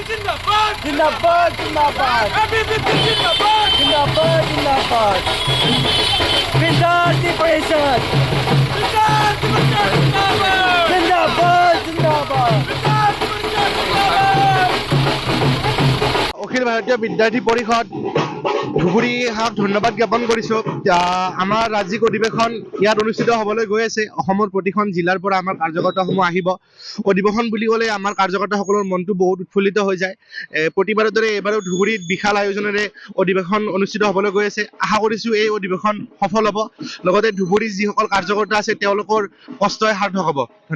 जिंदाबाद जिंदाबाद जिंदाबाद जिंदाबाद जिंदाबाद विद्यार्थी परिषद जिंदाबाद जिंदाबाद অখিল ভাৰতীয় বিদ্যাৰ্থী পৰিষদ ধুবুৰী হাক ধন্যবাদ জ্ঞাপন কৰিছোঁ। আমাৰ ৰাজ্যিক অধিৱেশন ইয়াত অনুষ্ঠিত হ'বলৈ গৈ আছে। অসমৰ প্ৰতিখন জিলাৰ পৰা আমাৰ কাৰ্যকৰ্তাসমূহ আহিব। অধিৱেশন বুলি ক'লে আমাৰ কাৰ্যকৰ্তাসকলৰ মনটো বহুত উৎফুল্লিত হৈ যায়। প্ৰতিবাৰৰ দৰে এইবাৰো ধুবুৰীত বিশাল আয়োজনেৰে অধিৱেশন অনুষ্ঠিত হ'বলৈ গৈ আছে। আশা কৰিছোঁ এই অধিৱেশন সফল হ'ব, লগতে ধুবুৰীৰ যিসকল কাৰ্যকৰ্তা আছে তেওঁলোকৰ কষ্টই সাৰ্থক হ'ব।